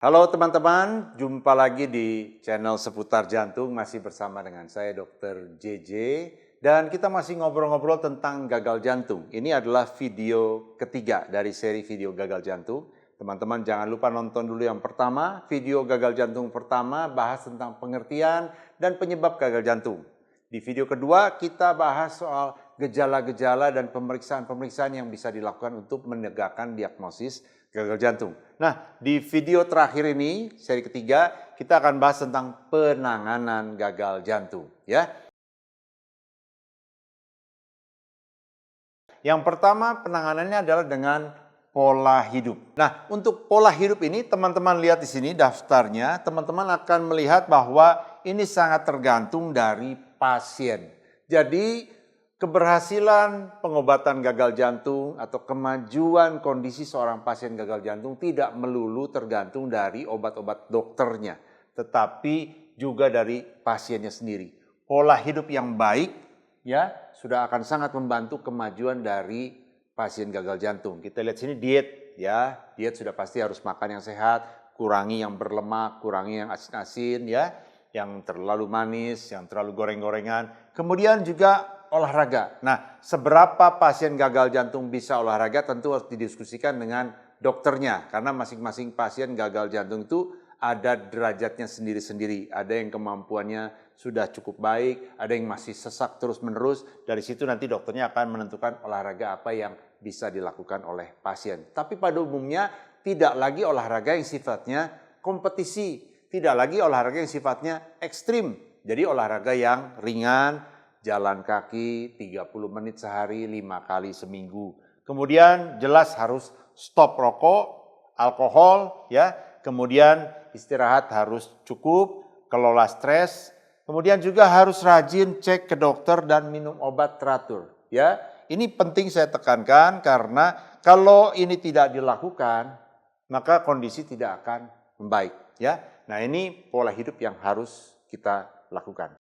Halo teman-teman, jumpa lagi di channel Seputar Jantung, masih bersama dengan saya Dr. JJ, dan kita masih ngobrol-ngobrol tentang gagal jantung. Ini adalah video ketiga dari seri video gagal jantung. Teman-teman jangan lupa nonton dulu yang pertama, video gagal jantung pertama bahas tentang pengertian dan penyebab gagal jantung. Di video kedua kita bahas soal gejala-gejala dan pemeriksaan-pemeriksaan yang bisa dilakukan untuk menegakkan diagnosis gagal jantung. Nah, di video terakhir ini, seri ketiga, kita akan bahas tentang penanganan gagal jantung, ya. Yang pertama, penanganannya adalah dengan pola hidup. Nah, untuk pola hidup ini, teman-teman lihat di sini daftarnya, teman-teman akan melihat bahwa ini sangat tergantung dari pasien. Jadi, keberhasilan pengobatan gagal jantung atau kemajuan kondisi seorang pasien gagal jantung tidak melulu tergantung dari obat-obat dokternya, tetapi juga dari pasiennya sendiri. Pola hidup yang baik ya sudah akan sangat membantu kemajuan dari pasien gagal jantung. Kita lihat sini diet ya, diet sudah pasti harus makan yang sehat, kurangi yang berlemak, kurangi yang asin-asin ya, yang terlalu manis, yang terlalu goreng-gorengan. Kemudian juga olahraga. Nah, seberapa pasien gagal jantung bisa olahraga tentu harus didiskusikan dengan dokternya. Karena masing-masing pasien gagal jantung itu ada derajatnya sendiri-sendiri. Ada yang kemampuannya sudah cukup baik, ada yang masih sesak terus-menerus. Dari situ nanti dokternya akan menentukan olahraga apa yang bisa dilakukan oleh pasien. Tapi pada umumnya tidak lagi olahraga yang sifatnya kompetisi. Tidak lagi olahraga yang sifatnya ekstrim. Jadi olahraga yang ringan, jalan kaki 30 menit sehari 5 kali seminggu. Kemudian jelas harus stop rokok, alkohol ya. Kemudian istirahat harus cukup, kelola stres. Kemudian juga harus rajin cek ke dokter dan minum obat teratur ya. Ini penting saya tekankan karena kalau ini tidak dilakukan maka kondisi tidak akan membaik ya. Nah, ini pola hidup yang harus kita lakukan.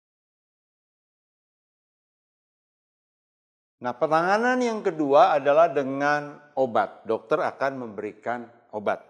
Nah, penanganan yang kedua adalah dengan obat. Dokter akan memberikan obat.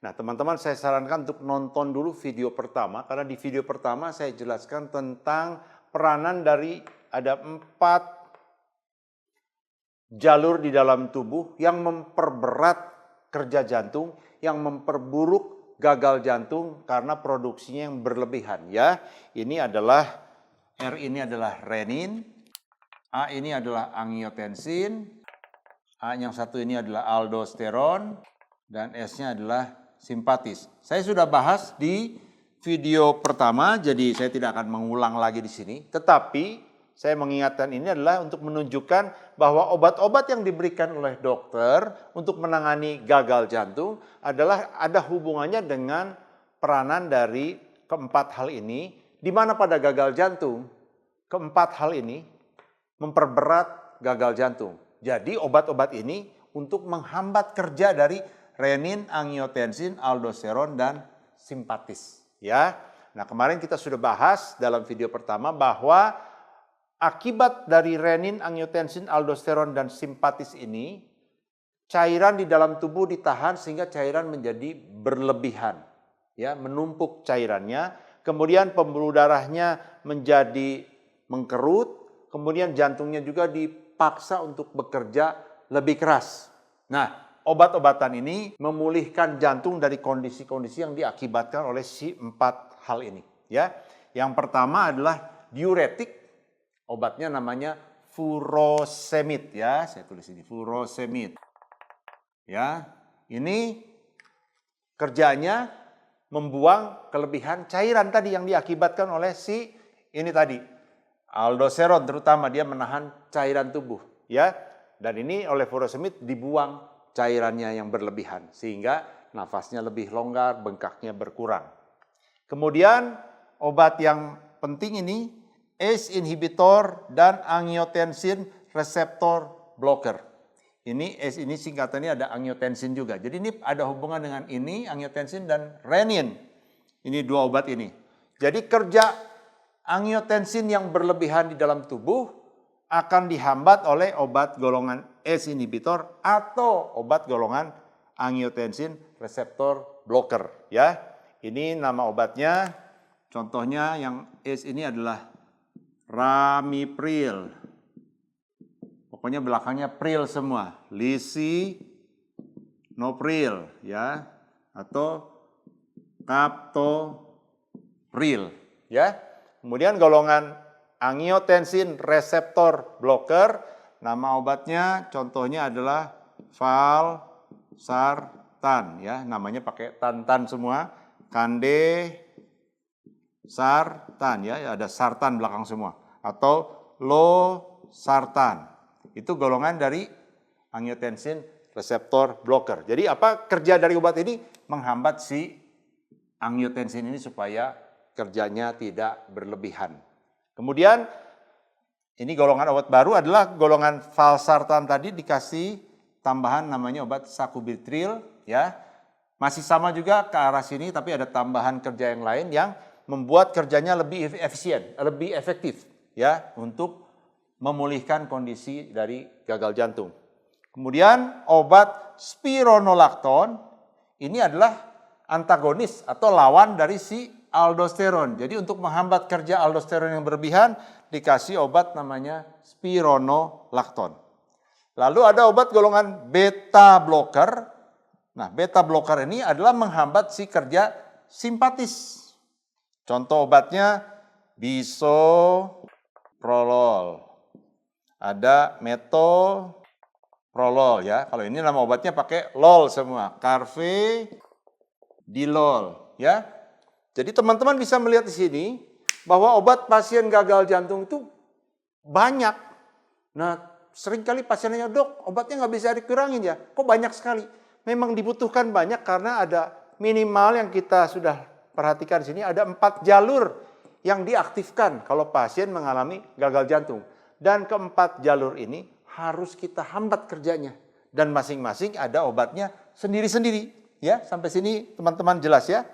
Nah, teman-teman saya sarankan untuk nonton dulu video pertama, karena di video pertama saya jelaskan tentang peranan dari ada 4 jalur di dalam tubuh yang memperberat kerja jantung, yang memperburuk gagal jantung karena produksinya yang berlebihan. Ya, ini adalah R ini adalah renin. A ini adalah angiotensin, A yang satu ini adalah aldosteron, dan S-nya adalah simpatis. Saya sudah bahas di video pertama, jadi saya tidak akan mengulang lagi di sini. Tetapi saya mengingatkan ini adalah untuk menunjukkan bahwa obat-obat yang diberikan oleh dokter untuk menangani gagal jantung adalah ada hubungannya dengan peranan dari keempat hal ini, di mana pada gagal jantung keempat hal ini memperberat gagal jantung. Jadi obat-obat ini untuk menghambat kerja dari renin, angiotensin, aldosteron, dan simpatis. Ya, nah kemarin kita sudah bahas dalam video pertama bahwa akibat dari renin, angiotensin, aldosteron, dan simpatis ini cairan di dalam tubuh ditahan sehingga cairan menjadi berlebihan, ya, menumpuk cairannya. Kemudian pembuluh darahnya menjadi mengkerut. Kemudian jantungnya juga dipaksa untuk bekerja lebih keras. Nah, obat-obatan ini memulihkan jantung dari kondisi-kondisi yang diakibatkan oleh si 4 hal ini. Ya, yang pertama adalah diuretik. Obatnya namanya furosemid. Ya, saya tulis ini furosemid. Ya, ini kerjanya membuang kelebihan cairan tadi yang diakibatkan oleh si ini tadi. Aldosteron terutama dia menahan cairan tubuh ya, dan ini oleh furosemid dibuang cairannya yang berlebihan sehingga nafasnya lebih longgar, bengkaknya berkurang. Kemudian obat yang penting ini ACE inhibitor dan angiotensin receptor blocker. Ini ACE ini singkatannya ada angiotensin juga. Jadi ini ada hubungan dengan ini angiotensin dan renin. Ini 2 obat ini. Jadi kerja angiotensin yang berlebihan di dalam tubuh akan dihambat oleh obat golongan ACE inhibitor atau obat golongan angiotensin receptor blocker ya. Ini nama obatnya, contohnya yang S ini adalah Ramipril. Pokoknya belakangnya pril semua, lisinopril ya, atau captopril ya. Kemudian golongan angiotensin reseptor blocker, nama obatnya contohnya adalah valsartan ya, namanya pakai tantan semua, kandesartan ya, ada sartan belakang semua, atau losartan. Itu golongan dari angiotensin reseptor blocker. Jadi apa kerja dari obat ini? Menghambat si angiotensin ini supaya kerjanya tidak berlebihan. Kemudian ini golongan obat baru adalah golongan valsartan, tadi dikasih tambahan namanya obat sacubitril ya. Masih sama juga ke arah sini tapi ada tambahan kerja yang lain yang membuat kerjanya lebih efisien, lebih efektif ya untuk memulihkan kondisi dari gagal jantung. Kemudian obat spironolakton ini adalah antagonis atau lawan dari si aldosteron. Jadi untuk menghambat kerja aldosteron yang berlebihan dikasih obat namanya spironolakton. Lalu ada obat golongan beta blocker. Nah, beta blocker ini adalah menghambat si kerja simpatis. Contoh obatnya bisoprolol. Ada metoprolol ya. Kalau ini nama obatnya pakai lol semua, carvedilol ya. Jadi teman-teman bisa melihat di sini bahwa obat pasien gagal jantung itu banyak. Nah, seringkali pasiennya, dok, obatnya nggak bisa dikurangin ya. Kok banyak sekali? Memang dibutuhkan banyak karena ada minimal yang kita sudah perhatikan di sini, ada 4 jalur yang diaktifkan kalau pasien mengalami gagal jantung. Dan keempat jalur ini harus kita hambat kerjanya. Dan masing-masing ada obatnya sendiri-sendiri. Ya, sampai sini teman-teman jelas ya.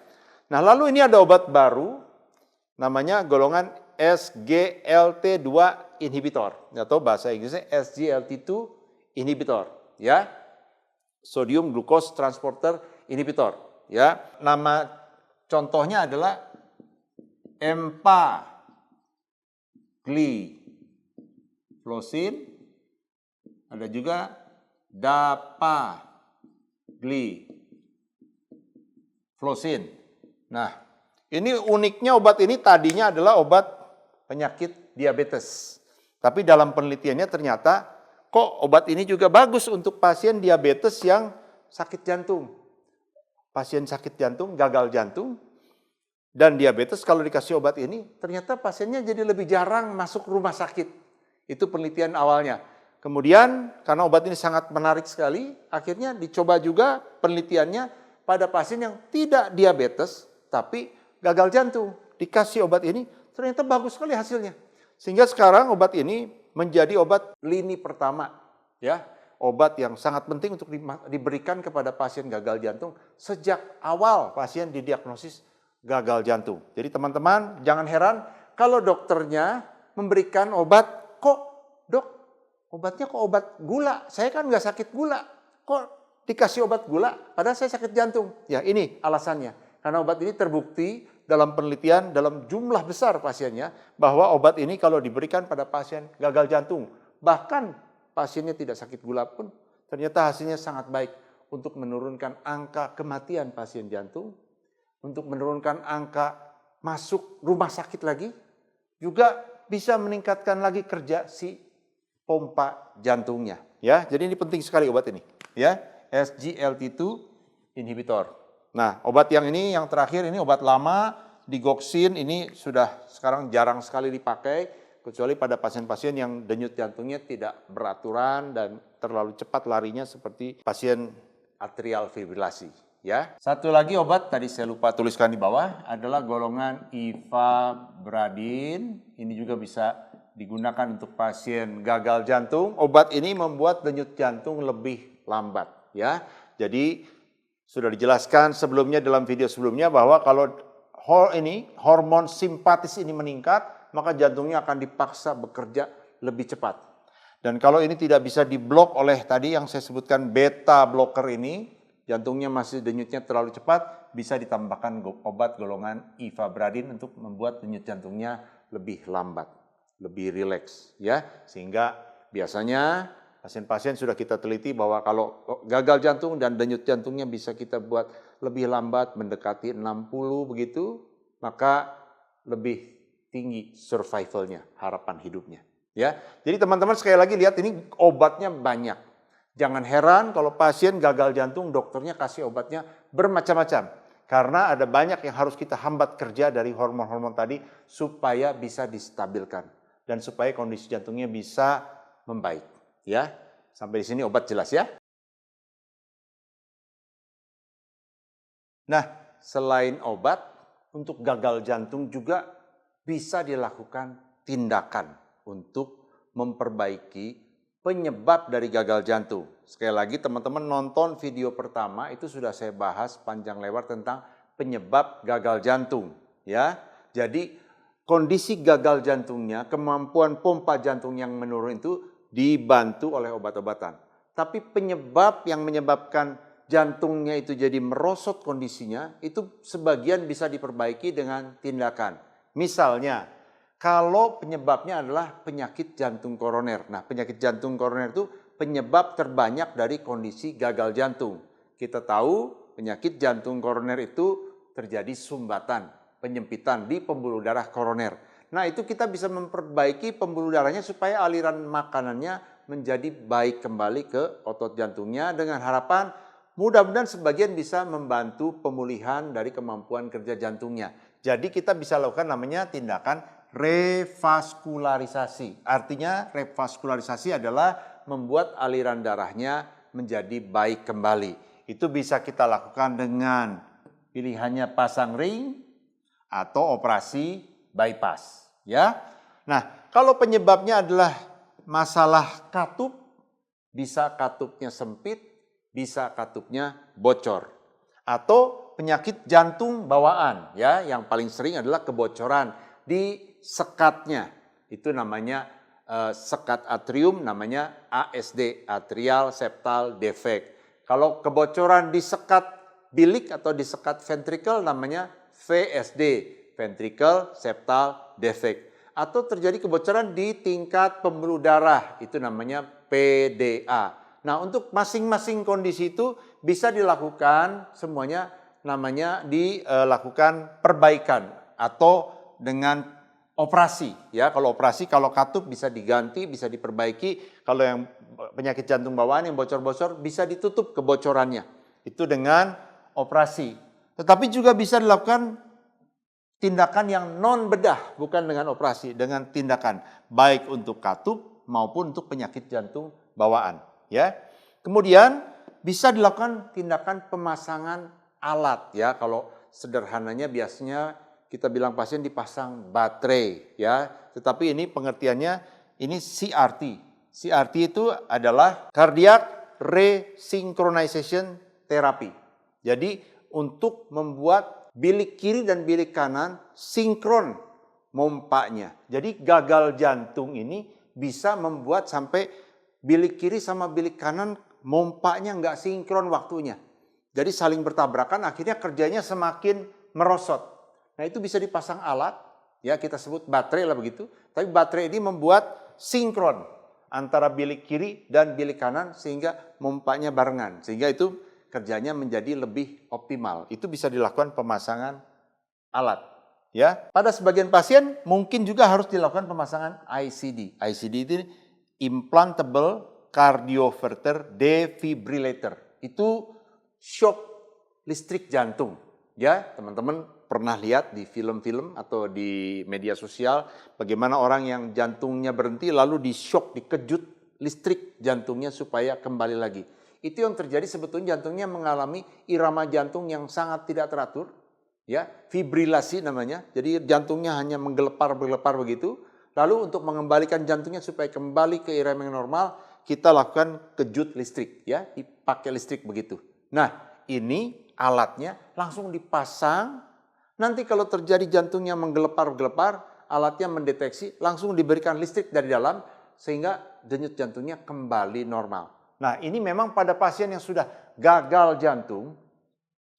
Nah, lalu ini ada obat baru, namanya golongan SGLT2 inhibitor. Atau bahasa Inggrisnya SGLT2 inhibitor. Ya, sodium glucose transporter inhibitor. Ya, nama contohnya adalah empagliflosin, ada juga dapagliflosin. Nah, ini uniknya obat ini tadinya adalah obat penyakit diabetes. Tapi dalam penelitiannya ternyata kok obat ini juga bagus untuk pasien diabetes yang sakit jantung. Pasien sakit jantung, gagal jantung, dan diabetes kalau dikasih obat ini, ternyata pasiennya jadi lebih jarang masuk rumah sakit. Itu penelitian awalnya. Kemudian karena obat ini sangat menarik sekali, akhirnya dicoba juga penelitiannya pada pasien yang tidak diabetes, tapi gagal jantung. Dikasih obat ini, ternyata bagus sekali hasilnya. Sehingga sekarang obat ini menjadi obat lini pertama. Ya, obat yang sangat penting untuk diberikan kepada pasien gagal jantung sejak awal pasien didiagnosis gagal jantung. Jadi teman-teman jangan heran kalau dokternya memberikan obat, kok dok obatnya kok obat gula, saya kan nggak sakit gula, kok dikasih obat gula padahal saya sakit jantung. Ya ini alasannya, karena obat ini terbukti dalam penelitian dalam jumlah besar pasiennya bahwa obat ini kalau diberikan pada pasien gagal jantung, bahkan pasiennya tidak sakit gula pun ternyata hasilnya sangat baik untuk menurunkan angka kematian pasien jantung, untuk menurunkan angka masuk rumah sakit lagi, juga bisa meningkatkan lagi kerja si pompa jantungnya. Ya, jadi ini penting sekali obat ini. Ya, SGLT2 inhibitor. Nah, obat yang ini yang terakhir ini obat lama, digoxin, ini sudah sekarang jarang sekali dipakai, kecuali pada pasien-pasien yang denyut jantungnya tidak beraturan dan terlalu cepat larinya seperti pasien atrial fibrilasi. Ya, satu lagi obat tadi saya lupa tuliskan di bawah adalah golongan ivabradin. Ini juga bisa digunakan untuk pasien gagal jantung. Obat ini membuat denyut jantung lebih lambat. Ya, jadi sudah dijelaskan sebelumnya dalam video sebelumnya bahwa kalau hormon simpatis ini meningkat, maka jantungnya akan dipaksa bekerja lebih cepat. Dan kalau ini tidak bisa diblok oleh tadi yang saya sebutkan beta blocker ini, jantungnya masih denyutnya terlalu cepat, bisa ditambahkan obat golongan ivabradin untuk membuat denyut jantungnya lebih lambat, lebih rileks ya. Sehingga biasanya pasien-pasien sudah kita teliti bahwa kalau gagal jantung dan denyut jantungnya bisa kita buat lebih lambat mendekati 60 begitu, maka lebih tinggi survivalnya, harapan hidupnya. Ya, jadi teman-teman sekali lagi lihat ini obatnya banyak. Jangan heran kalau pasien gagal jantung, dokternya kasih obatnya bermacam-macam. Karena ada banyak yang harus kita hambat kerja dari hormon-hormon tadi supaya bisa distabilkan dan supaya kondisi jantungnya bisa membaik. Ya, sampai di sini obat jelas ya. Nah, selain obat untuk gagal jantung juga bisa dilakukan tindakan untuk memperbaiki penyebab dari gagal jantung. Sekali lagi teman-teman nonton video pertama itu sudah saya bahas panjang lebar tentang penyebab gagal jantung. Ya, jadi kondisi gagal jantungnya, kemampuan pompa jantung yang menurun itu dibantu oleh obat-obatan. Tapi penyebab yang menyebabkan jantungnya itu jadi merosot kondisinya, itu sebagian bisa diperbaiki dengan tindakan. Misalnya, kalau penyebabnya adalah penyakit jantung koroner. Nah, penyakit jantung koroner itu penyebab terbanyak dari kondisi gagal jantung. Kita tahu penyakit jantung koroner itu terjadi sumbatan, penyempitan di pembuluh darah koroner. Nah, itu kita bisa memperbaiki pembuluh darahnya supaya aliran makanannya menjadi baik kembali ke otot jantungnya dengan harapan mudah-mudahan sebagian bisa membantu pemulihan dari kemampuan kerja jantungnya. Jadi kita bisa lakukan namanya tindakan revaskularisasi. Artinya revaskularisasi adalah membuat aliran darahnya menjadi baik kembali. Itu bisa kita lakukan dengan pilihannya pasang ring atau operasi bypass. Ya. Nah, kalau penyebabnya adalah masalah katup, bisa katupnya sempit, bisa katupnya bocor. Atau penyakit jantung bawaan ya, yang paling sering adalah kebocoran di sekatnya. Itu namanya sekat atrium, namanya ASD, atrial septal defect. Kalau kebocoran di sekat bilik atau di sekat ventricle namanya VSD, ventricle septal defect. Atau terjadi kebocoran di tingkat pembuluh darah, itu namanya PDA. Nah, untuk masing-masing kondisi itu bisa dilakukan semuanya namanya dilakukan perbaikan atau dengan operasi ya. Kalau operasi, kalau katup bisa diganti, bisa diperbaiki. Kalau yang penyakit jantung bawaan yang bocor-bocor bisa ditutup kebocorannya. Itu dengan operasi. Tetapi juga bisa dilakukan tindakan yang non bedah, bukan dengan operasi, dengan tindakan baik untuk katup maupun untuk penyakit jantung bawaan ya. Kemudian bisa dilakukan tindakan pemasangan alat ya. Kalau sederhananya biasanya kita bilang pasien dipasang baterai ya. Tetapi ini pengertiannya ini CRT. CRT itu adalah cardiac resynchronization therapy. Jadi untuk membuat bilik kiri dan bilik kanan sinkron mompanya. Jadi gagal jantung ini bisa membuat sampai bilik kiri sama bilik kanan mompanya nggak sinkron waktunya. Jadi saling bertabrakan, akhirnya kerjanya semakin merosot. Nah, itu bisa dipasang alat, ya kita sebut baterai lah begitu. Tapi baterai ini membuat sinkron antara bilik kiri dan bilik kanan sehingga mompanya barengan. Sehingga itu kerjanya menjadi lebih optimal. Itu bisa dilakukan pemasangan alat. Ya, pada sebagian pasien mungkin juga harus dilakukan pemasangan ICD. ICD itu implantable cardioverter defibrillator. Itu shock listrik jantung. Ya, teman-teman pernah lihat di film-film atau di media sosial bagaimana orang yang jantungnya berhenti lalu di shock, dikejut listrik jantungnya supaya kembali lagi. Itu yang terjadi sebetulnya jantungnya mengalami irama jantung yang sangat tidak teratur. Ya, fibrilasi namanya. Jadi jantungnya hanya menggelepar-gelepar begitu. Lalu untuk mengembalikan jantungnya supaya kembali ke irama yang normal, kita lakukan kejut listrik, ya, dipakai listrik begitu. Nah, ini alatnya langsung dipasang. Nanti kalau terjadi jantungnya menggelepar-gelepar, alatnya mendeteksi, langsung diberikan listrik dari dalam sehingga denyut jantungnya kembali normal. Nah, ini memang pada pasien yang sudah gagal jantung,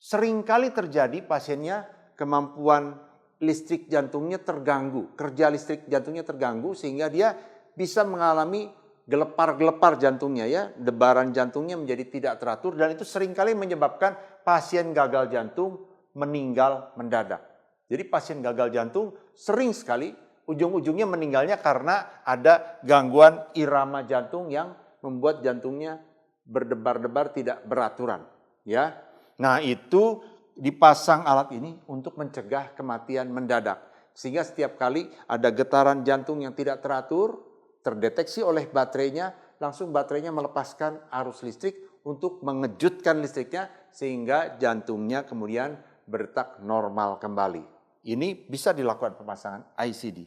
seringkali terjadi pasiennya kemampuan listrik jantungnya terganggu, kerja listrik jantungnya terganggu sehingga dia bisa mengalami gelepar-gelepar jantungnya ya, debaran jantungnya menjadi tidak teratur dan itu seringkali menyebabkan pasien gagal jantung meninggal mendadak. Jadi pasien gagal jantung sering sekali ujung-ujungnya meninggalnya karena ada gangguan irama jantung yang membuat jantungnya berdebar-debar tidak beraturan, ya. Nah, itu dipasang alat ini untuk mencegah kematian mendadak. Sehingga setiap kali ada getaran jantung yang tidak teratur, terdeteksi oleh baterainya, langsung baterainya melepaskan arus listrik untuk mengejutkan listriknya sehingga jantungnya kemudian berdetak normal kembali. Ini bisa dilakukan pemasangan ICD.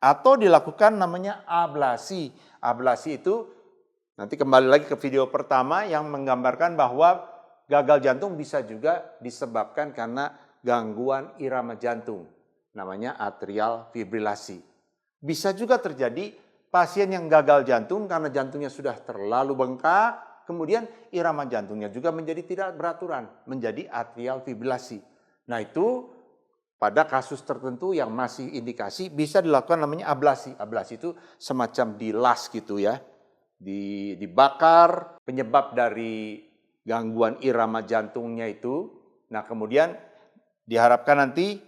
Atau dilakukan namanya ablasi. Ablasi itu nanti kembali lagi ke video pertama yang menggambarkan bahwa gagal jantung bisa juga disebabkan karena gangguan irama jantung. Namanya atrial fibrilasi. Bisa juga terjadi pasien yang gagal jantung karena jantungnya sudah terlalu bengkak, kemudian irama jantungnya juga menjadi tidak beraturan, menjadi atrial fibrilasi. Nah itu pada kasus tertentu yang masih indikasi bisa dilakukan namanya ablasi. Ablasi itu semacam dilas gitu ya. Dibakar penyebab dari gangguan irama jantungnya itu. Nah kemudian diharapkan nanti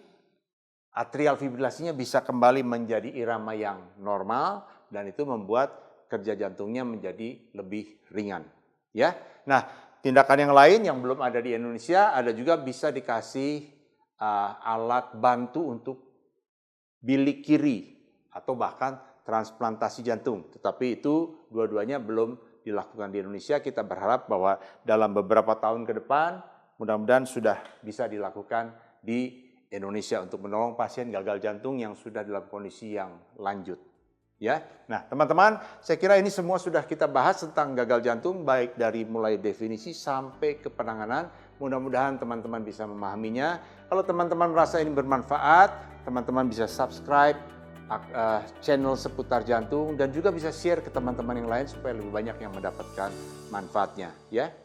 atrial fibrilasinya bisa kembali menjadi irama yang normal dan itu membuat kerja jantungnya menjadi lebih ringan. Ya, nah tindakan yang lain yang belum ada di Indonesia ada juga bisa dikasih alat bantu untuk bilik kiri atau bahkan transplantasi jantung. Tetapi itu dua-duanya belum dilakukan di Indonesia. Kita berharap bahwa dalam beberapa tahun ke depan mudah-mudahan sudah bisa dilakukan di Indonesia untuk menolong pasien gagal jantung yang sudah dalam kondisi yang lanjut. Ya, nah teman-teman, saya kira ini semua sudah kita bahas tentang gagal jantung baik dari mulai definisi sampai ke penanganan. Mudah-mudahan teman-teman bisa memahaminya. Kalau teman-teman merasa ini bermanfaat, teman-teman bisa subscribe channel seputar jantung dan juga bisa share ke teman-teman yang lain supaya lebih banyak yang mendapatkan manfaatnya. Ya.